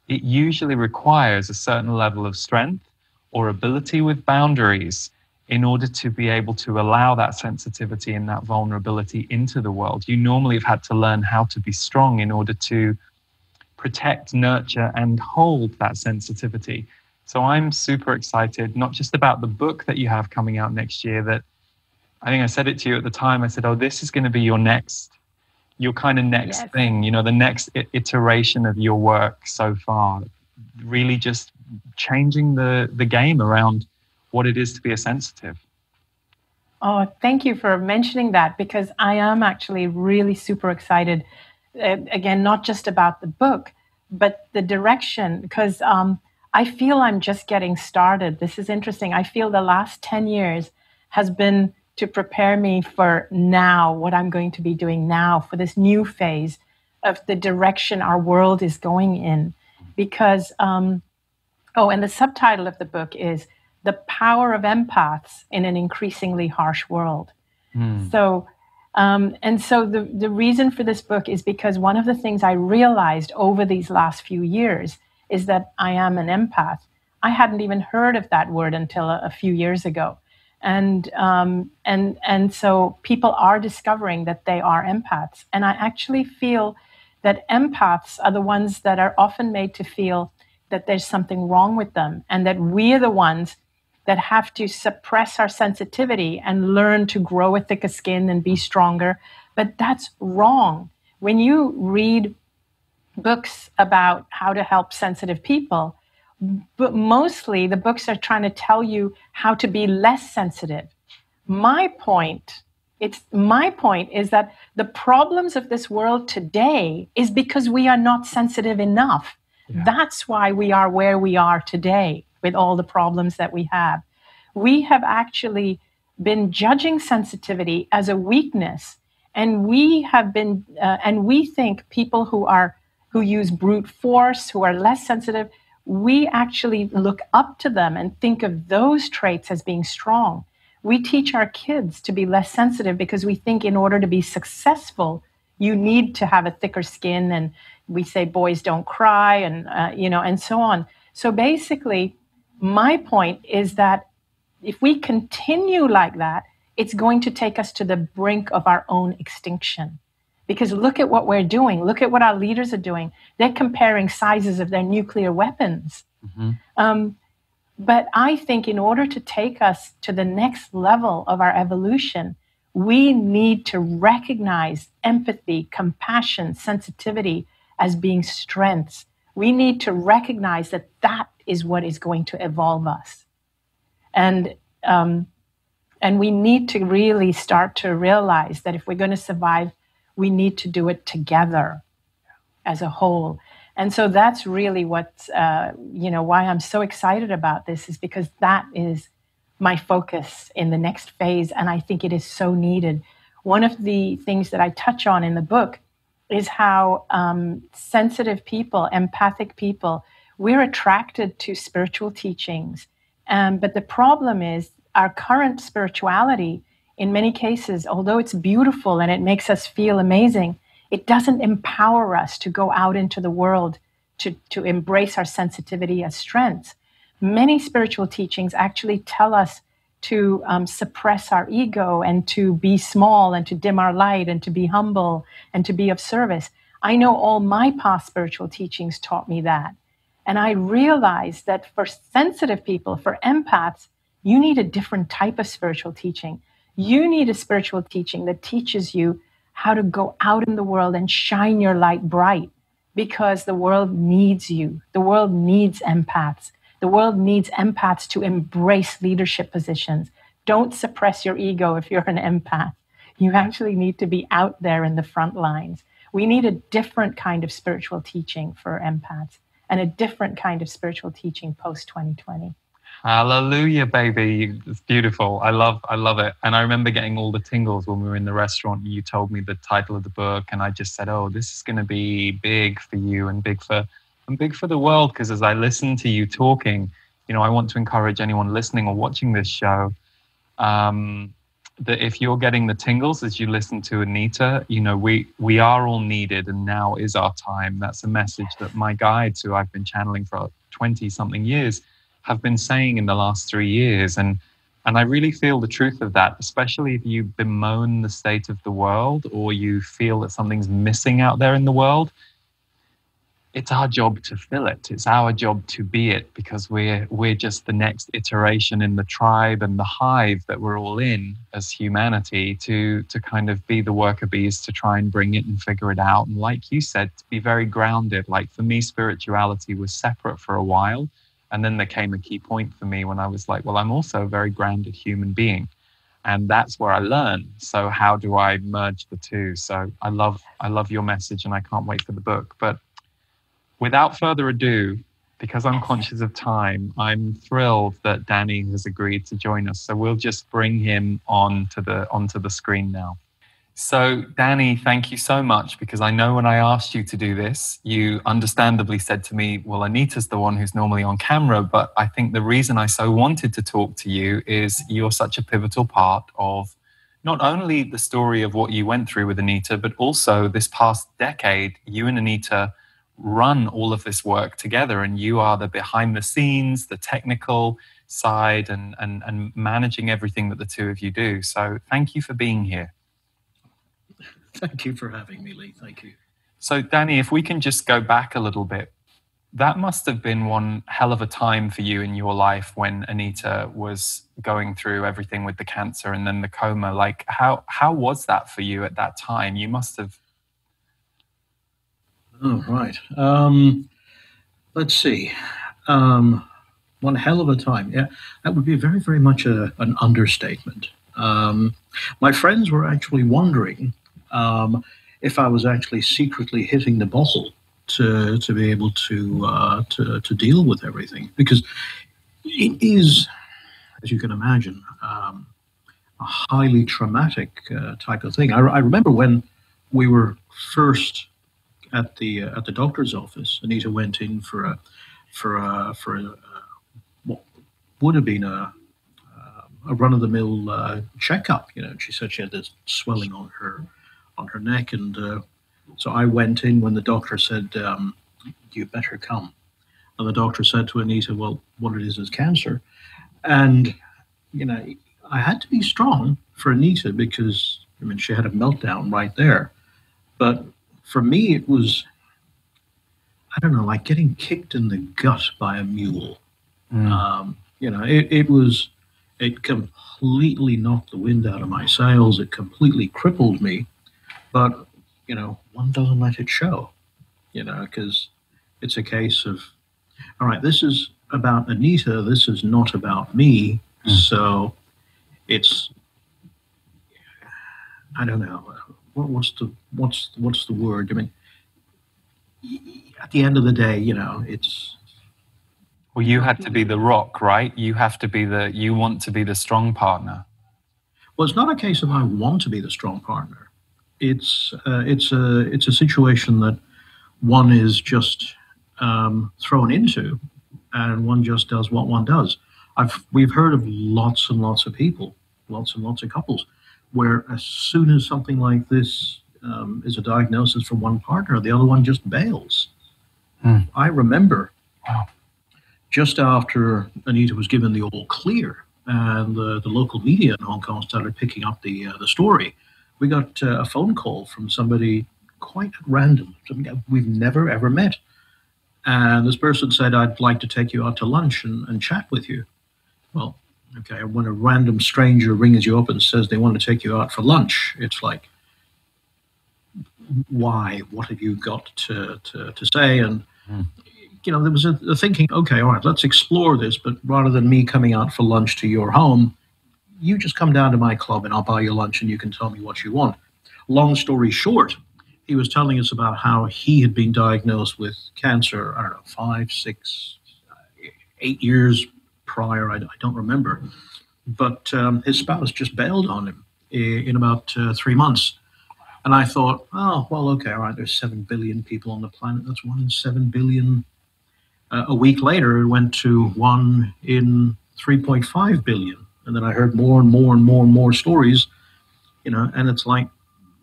it usually requires a certain level of strength or ability with boundaries in order to be able to allow that sensitivity and that vulnerability into the world. You normally have had to learn how to be strong in order to protect, nurture, and hold that sensitivity. So I'm super excited, not just about the book that you have coming out next year, that I think I said it to you at the time. I said, oh, this is going to be your kind of next thing, you know, the next iteration of your work so far, really just changing the game around what it is to be a sensitive. Oh, thank you for mentioning that, because I am actually really super excited. Again, not just about the book, but the direction, because I feel I'm just getting started. This is interesting. I feel the last 10 years has been to prepare me for now, what I'm going to be doing now, for this new phase of the direction our world is going in. Because, and the subtitle of the book is The Power of Empaths in an Increasingly Harsh World. So, the reason for this book is because one of the things I realized over these last few years is that I am an empath. I hadn't even heard of that word until a few years ago. And so people are discovering that they are empaths. And I actually feel that empaths are the ones that are often made to feel that there's something wrong with them, and that we are the ones that have to suppress our sensitivity and learn to grow a thicker skin and be stronger. But that's wrong. When you read books about how to help sensitive people, but mostly the books are trying to tell you how to be less sensitive. My point is that the problems of this world today is because we are not sensitive enough. That's why we are where we are today with all the problems that we have. We have actually been judging sensitivity as a weakness, and we have been, and we think people who use brute force, who are less sensitive, we actually look up to them and think of those traits as being strong. We teach our kids to be less sensitive because we think in order to be successful, you need to have a thicker skin, and we say boys don't cry, and and so on. So basically, my point is that if we continue like that, it's going to take us to the brink of our own extinction. Because look at what we're doing. Look at what our leaders are doing. They're comparing sizes of their nuclear weapons. But I think in order to take us to the next level of our evolution, we need to recognize empathy, compassion, sensitivity as being strengths. We need to recognize that that is what is going to evolve us. And we need to really start to realize that if we're going to survive, we need to do it together as a whole. And so that's really what's, why I'm so excited about this, is because that is my focus in the next phase. And I think it is so needed. One of the things that I touch on in the book is how sensitive people, empathic people, we're attracted to spiritual teachings. But the problem is our current spirituality, in many cases, although it's beautiful and it makes us feel amazing, it doesn't empower us to go out into the world to embrace our sensitivity as strengths. Many spiritual teachings actually tell us to suppress our ego and to be small and to dim our light and to be humble and to be of service. I know all my past spiritual teachings taught me that. And I realized that for sensitive people, for empaths, you need a different type of spiritual teaching. You need a spiritual teaching that teaches you how to go out in the world and shine your light bright, because the world needs you. The world needs empaths. The world needs empaths to embrace leadership positions. Don't suppress your ego if you're an empath. You actually need to be out there in the front lines. We need a different kind of spiritual teaching for empaths and a different kind of spiritual teaching post-2020. Hallelujah, baby. It's beautiful. I love it. And I remember getting all the tingles when we were in the restaurant and you told me the title of the book, and I just said, oh, this is going to be big for you and big for the world. Because as I listen to you talking, I want to encourage anyone listening or watching this show, that if you're getting the tingles as you listen to Anita, we are all needed, and now is our time. That's a message that my guides, who I've been channeling for 20-something years, have been saying in the last 3 years. And I really feel the truth of that, especially if you bemoan the state of the world or you feel that something's missing out there in the world. It's our job to fill it. It's our job to be it, because we're just the next iteration in the tribe and the hive that we're all in as humanity, to kind of be the worker bees, to try and bring it and figure it out. And like you said, to be very grounded. Like for me, spirituality was separate for a while. And then there came a key point for me when I was like, well, I'm also a very grounded human being. And that's where I learned. So how do I merge the two? So I love your message, and I can't wait for the book. But without further ado, because I'm conscious of time, I'm thrilled that Danny has agreed to join us. So we'll just bring him onto the screen now. So Danny, thank you so much, because I know when I asked you to do this, you understandably said to me, well, Anita's the one who's normally on camera, but I think the reason I so wanted to talk to you is you're such a pivotal part of not only the story of what you went through with Anita, but also this past decade. You and Anita run all of this work together, and you are the behind the scenes, the technical side, and managing everything that the two of you do. So thank you for being here. Thank you for having me, Lee. Thank you. So Danny, if we can just go back a little bit, that must have been one hell of a time for you in your life when Anita was going through everything with the cancer and then the coma. Like how was that for you at that time? You must have... Oh, right. Let's see. One hell of a time. Yeah, that would be very, very much an understatement. My friends were actually wondering if I was actually secretly hitting the ball to be able to deal with everything, because it is, as you can imagine, a highly traumatic type of thing. I remember when we were first at the doctor's office. Anita went in for what would have been a run-of-the-mill checkup. She said she had this swelling on her neck, and so I went in when the doctor said, "You better come." And the doctor said to Anita, "Well, what it is cancer." And I had to be strong for Anita, because she had a meltdown right there. But for me, it was, I don't know, like getting kicked in the gut by a mule. It completely knocked the wind out of my sails. It completely crippled me. But, one doesn't let it show, because it's a case of, all right, this is about Anita. This is not about me. So it's, I don't know. What's the word? At the end of the day, it's... Well, you had to be the rock, right? You want to be the strong partner. Well, it's not a case of I want to be the strong partner. It's a situation that one is just thrown into, and one just does what one does. We've heard of lots and lots of people, lots and lots of couples, where as soon as something like this is a diagnosis from one partner, the other one just bails. I remember just after Anita was given the all clear and the local media in Hong Kong started picking up the story, we got a phone call from somebody quite at random, somebody we've never ever met. And this person said, I'd like to take you out to lunch and chat with you. Well, okay, when a random stranger rings you up and says they want to take you out for lunch, it's like, why? What have you got to say? And, there was a thinking, okay, all right, let's explore this, but rather than me coming out for lunch to your home, you just come down to my club and I'll buy you lunch and you can tell me what you want. Long story short, he was telling us about how he had been diagnosed with cancer, I don't know, 5, 6, 8 years prior, I don't remember. But his spouse just bailed on him in about 3 months. And I thought, oh, well, okay, all right, there's 7 billion people on the planet. That's 1 in 7 billion. A week later, it went to 1 in 3.5 billion. And then I heard more and more and more and more stories, and it's like,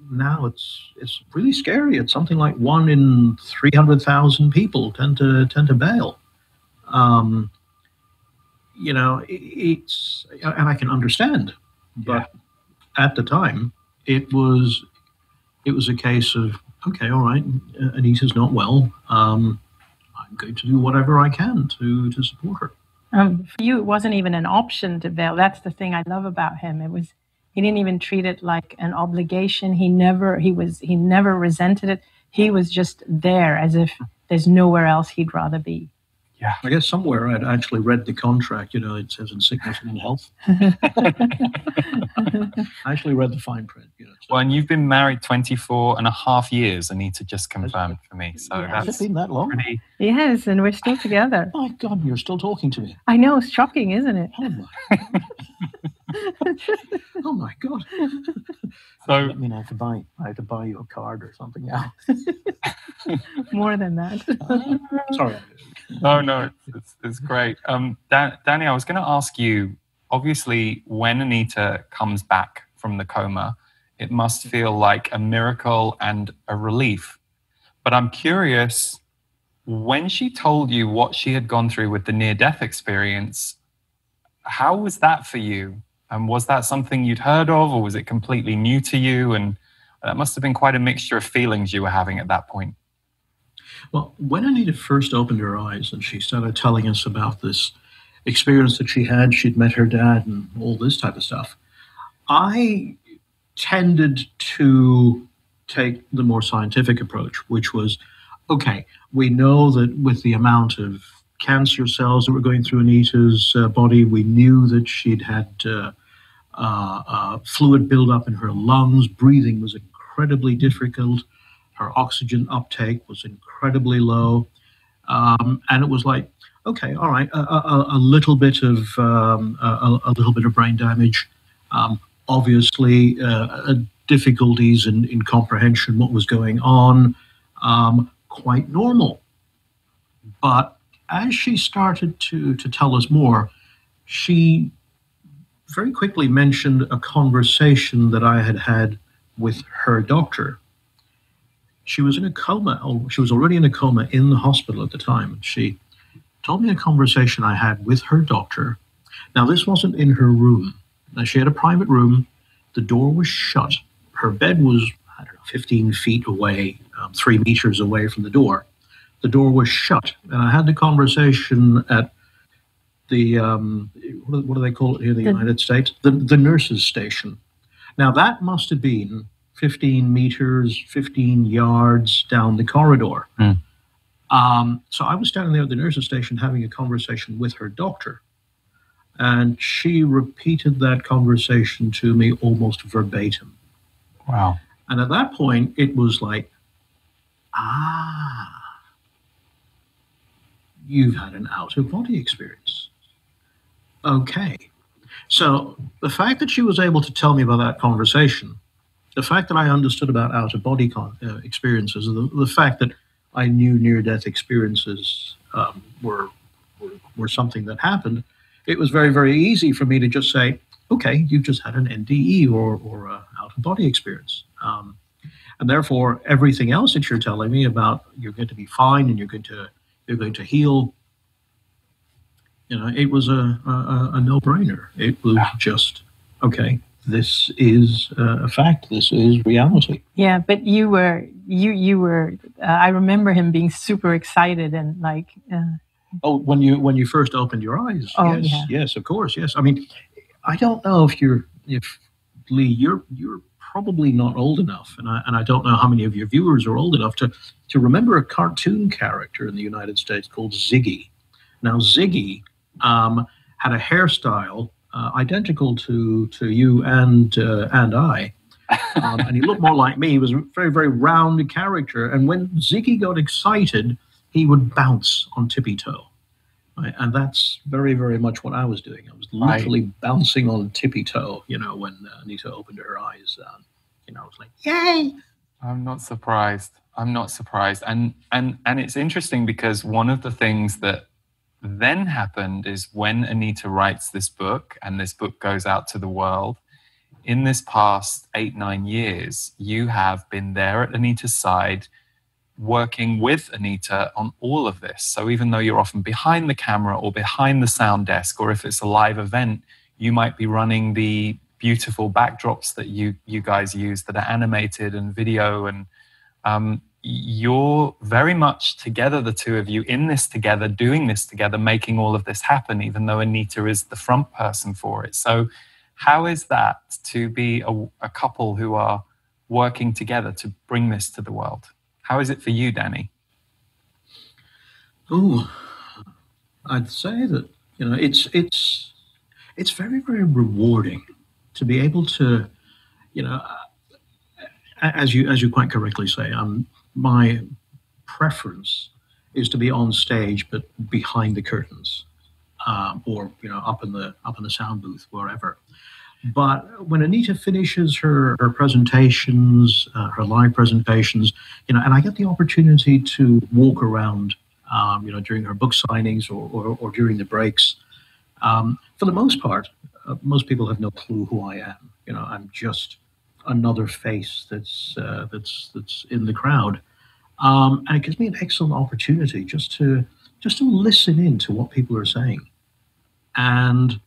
now it's really scary. It's something like 1 in 300,000 people tend to bail. It's, and I can understand, but at the time it was a case of, okay, all right, Anita's not well. I'm going to do whatever I can to support her. For you, it wasn't even an option to bail. That's the thing I love about him. He didn't even treat it like an obligation. He never resented it. He was just there as if there's nowhere else he'd rather be. Yeah. I guess somewhere I'd actually read the contract, it says in sickness and in health. I actually read the fine print. Well, and you've been married 24 and a half years, Anita just confirmed for me. So Has it been that long? Yes, and we're still together. My God, you're still talking to me. I know, it's shocking, isn't it? Oh my God. So I mean, I have to buy you a card or something now. More than that. Sorry. No, it's great. Danny, I was going to ask you, obviously, when Anita comes back from the coma, it must feel like a miracle and a relief. But I'm curious, when she told you what she had gone through with the near-death experience, how was that for you? And was that something you'd heard of, or was it completely new to you? And that must have been quite a mixture of feelings you were having at that point. Well, when Anita first opened her eyes and she started telling us about this experience that she'd met her dad and all this type of stuff, I tended to take the more scientific approach, which was, okay, we know that with the amount of cancer cells that were going through Anita's body, we knew that she'd had fluid buildup in her lungs. Breathing was incredibly difficult. Her oxygen uptake was incredibly low. And it was like, okay, all right, a little bit of brain damage. Obviously, difficulties in comprehension what was going on. Quite normal. But as she started to tell us more, she very quickly mentioned a conversation that I had had with her doctor. She was in a coma, or she was already in a coma in the hospital at the time. She told me a conversation I had with her doctor. Now, this wasn't in her room. Now, she had a private room. The door was shut. Her bed was, 15 feet away, 3 meters away from the door. The door was shut. And I had the conversation at the, what do they call it here in the United States? The nurse's station. Now, that must have been 15 meters, 15 yards down the corridor. So I was standing there at the nurse's station having a conversation with her doctor. And she repeated that conversation to me almost verbatim. Wow. And at that point, it was like, you've had an out-of-body experience. Okay. So the fact that she was able to tell me about that conversation, the fact that I understood about out-of-body experiences, the fact that I knew near-death experiences were something that happened, it was very, very easy for me to just say, okay, you've just had an NDE or out-of-body experience. And therefore, everything else that you're telling me about you're going to be fine and you're going to heal, it was a no-brainer. It was just, okay, this is a fact. This is reality. Yeah, but you were. I remember him being super excited and like. Oh, when you first opened your eyes, oh, yes, yeah. yes, of course, yes. I mean, I don't know if Lee, you're probably not old enough, and I don't know how many of your viewers are old enough to remember a cartoon character in the United States called Ziggy. Now, Ziggy had a hairstyle identical to you and I, and he looked more like me. He was a very, very round character, and when Ziggy got excited, he would bounce on tippy toe. Right? And that's very, very much what I was doing. I was literally bouncing on tippy toe, when Anita opened her eyes. I was like, yay! I'm not surprised. And it's interesting because one of the things that then happened is when Anita writes this book and this book goes out to the world, in this past 8-9 years, you have been there at Anita's side, working with Anita on all of this. So even though you're often behind the camera or behind the sound desk, or if it's a live event, you might be running the beautiful backdrops that you guys use that are animated and video, and you're very much together, the two of you, in this together, doing this together, making all of this happen, even though Anita is the front person for it. So how is that to be a couple who are working together to bring this to the world? How is it for you, Danny? Oh, I'd say that it's very, very rewarding to be able to, as you quite correctly say, my preference is to be on stage, but behind the curtains, or up in the sound booth, wherever. But when Anita finishes her presentations, her live presentations, and I get the opportunity to walk around, during her book signings or during the breaks, for the most part, most people have no clue who I am. I'm just another face that's in the crowd, and it gives me an excellent opportunity just to listen in to what people are saying, and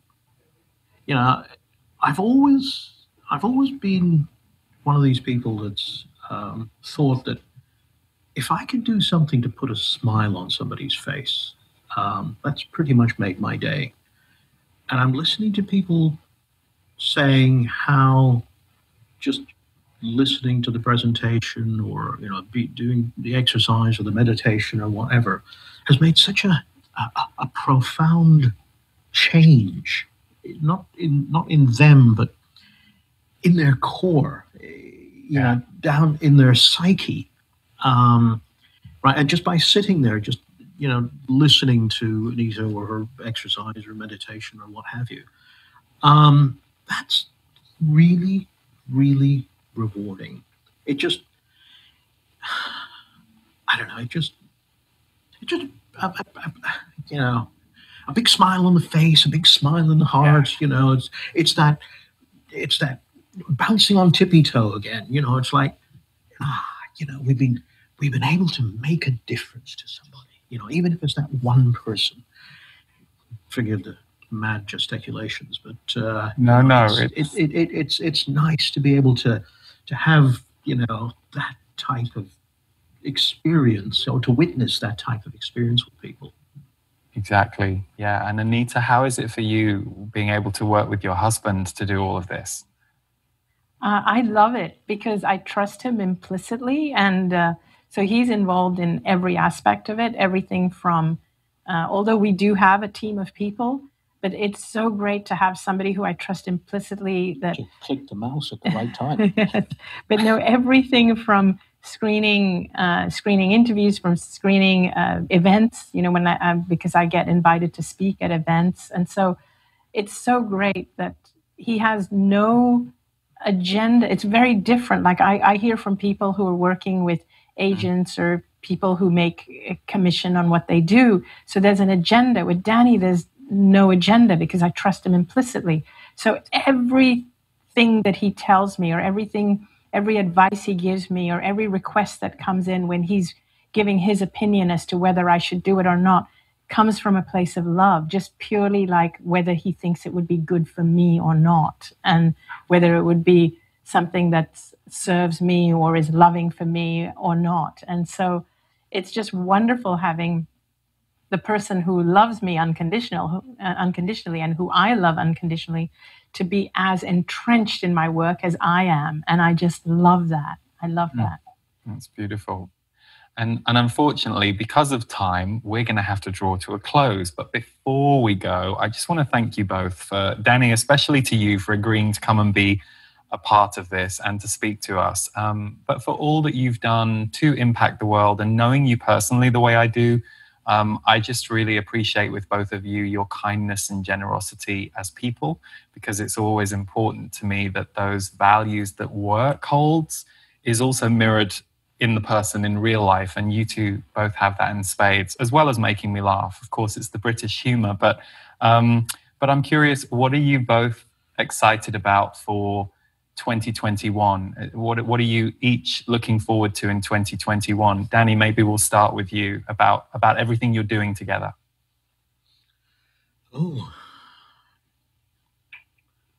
I've always been one of these people that's thought that if I can do something to put a smile on somebody's face, that's pretty much made my day. And I'm listening to people saying how just listening to the presentation or doing the exercise or the meditation or whatever has made such a profound change. Not in them, but in their core, down in their psyche, right? And just by sitting there, just listening to Anita or her exercise or meditation or what have you, that's really, really rewarding. It just, I don't know. It just, a big smile on the face, a big smile in the heart. Yeah. It's that bouncing on tippy toe again. It's like, we've been able to make a difference to somebody. Even if it's that one person. Forgive the mad gesticulations, but it's nice to be able to have that type of experience, or to witness that type of experience with people. Exactly. Yeah. And Anita, how is it for you being able to work with your husband to do all of this? I love it because I trust him implicitly. And so he's involved in every aspect of it, everything from, although we do have a team of people, but it's so great to have somebody who I trust implicitly that... Just click the mouse at the right time. Yes. But no, everything from screening interviews, from screening events, when because I get invited to speak at events. And so it's so great that he has no agenda. It's very different. Like I hear from people who are working with agents or people who make a commission on what they do. So there's an agenda. With Danny, there's no agenda because I trust him implicitly. So everything that he tells me, or every every advice he gives me or every request that comes in when he's giving his opinion as to whether I should do it or not comes from a place of love, just purely like whether he thinks it would be good for me or not, and whether it would be something that serves me or is loving for me or not. And so it's just wonderful having the person who loves me unconditionally and who I love unconditionally to be as entrenched in my work as I am. And I just love that. I love that. That's beautiful. And unfortunately, because of time, we're going to have to draw to a close. But before we go, I just want to thank you both for, Danny, especially to you for agreeing to come and be a part of this and to speak to us. But for all that you've done to impact the world, and knowing you personally the way I do, I just really appreciate with both of you your kindness and generosity as people, because it's always important to me that those values that work holds is also mirrored in the person in real life. And you two both have that in spades, as well as making me laugh. Of course, it's the British humor, but I'm curious, what are you both excited about for 2021? What are you each looking forward to in 2021? Danny, maybe we'll start with you about everything you're doing together. Oh,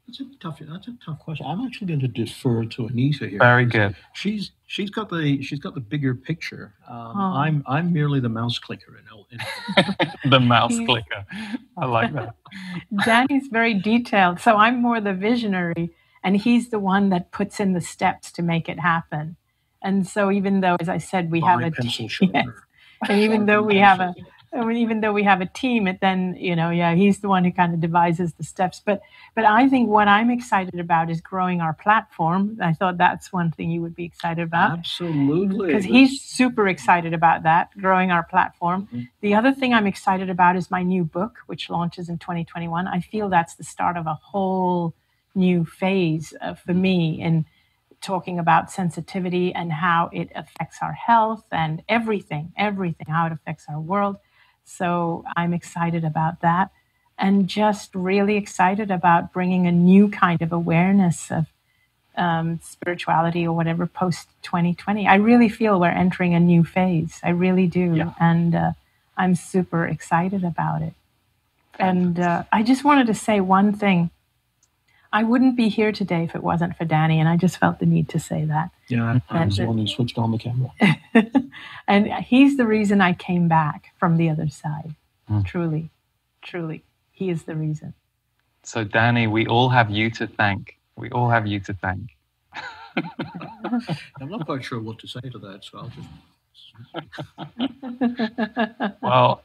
that's a tough question. I'm actually going to defer to Anita here. Very good. She's got the bigger picture. I'm merely the mouse clicker. The mouse clicker. I like that. Danny's very detailed, so I'm more the visionary, and he's the one that puts in the steps to make it happen. And so, even though, as I said, we have a pencil yes, and even though we have a team, it then, he's the one who kind of devises the steps. But I think what I'm excited about is growing our platform. I thought that's one thing you would be excited about. Absolutely. Because he's super excited about that, growing our platform. Mm-hmm. The other thing I'm excited about is my new book, which launches in 2021. I feel that's the start of a whole new phase for me in talking about sensitivity and how it affects our health and everything, how it affects our world. So I'm excited about that, and just really excited about bringing a new kind of awareness of spirituality or whatever post 2020. I really feel we're entering a new phase. I really do. Yeah. And I'm super excited about it. And I just wanted to say one thing. I wouldn't be here today if it wasn't for Danny, and I just felt the need to say that. Yeah, I was the one who switched on the camera. And he's the reason I came back from the other side. Truly, he is the reason. So, Danny, we all have you to thank. I'm not quite sure what to say to that, so I'll just... Well,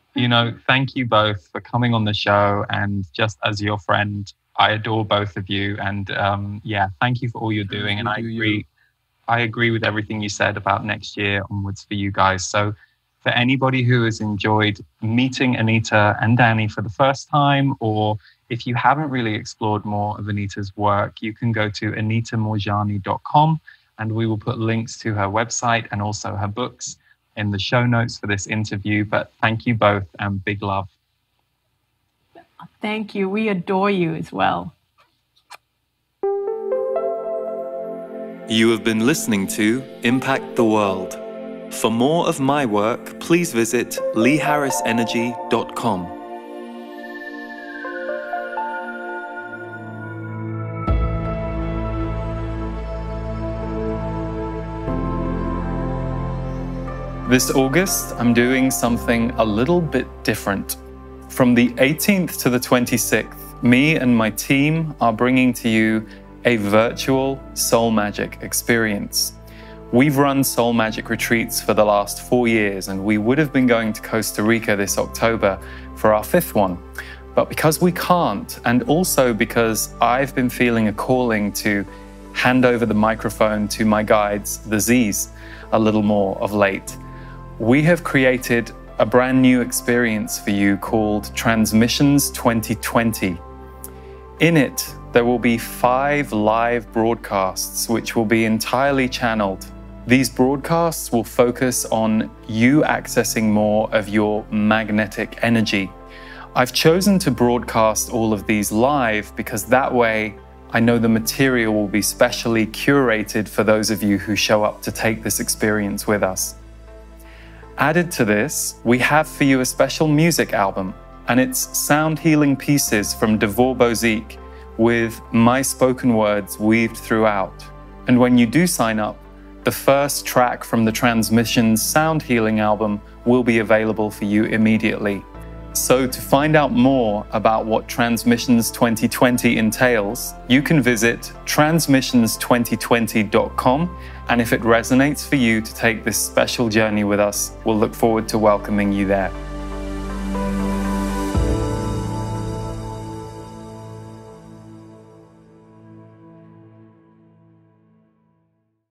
thank you both for coming on the show, and just as your friend, I adore both of you, and thank you for all you're doing. And I agree with everything you said about next year onwards for you guys. So for anybody who has enjoyed meeting Anita and Danny for the first time, or if you haven't really explored more of Anita's work, you can go to anitamoorjani.com, and we will put links to her website and also her books in the show notes for this interview. But thank you both, and big love. Thank you. We adore you as well. You have been listening to Impact the World. For more of my work, please visit leeharrisenergy.com. This August, I'm doing something a little bit different. From the 18th to the 26th, me and my team are bringing to you a virtual Soul Magic experience. We've run Soul Magic retreats for the last 4 years, and we would have been going to Costa Rica this October for our 5th one. But because we can't, and also because I've been feeling a calling to hand over the microphone to my guides, the Z's, a little more of late, we have created a brand new experience for you called Transmissions 2020. In it, there will be 5 live broadcasts which will be entirely channeled. These broadcasts will focus on you accessing more of your magnetic energy. I've chosen to broadcast all of these live because that way I know the material will be specially curated for those of you who show up to take this experience with us. Added to this, we have for you a special music album, and it's sound healing pieces from Devor Bozique with my spoken words weaved throughout. And when you do sign up, the first track from the Transmissions Sound Healing album will be available for you immediately. So to find out more about what Transmissions 2020 entails, you can visit transmissions2020.com, and if it resonates for you to take this special journey with us, we'll look forward to welcoming you there.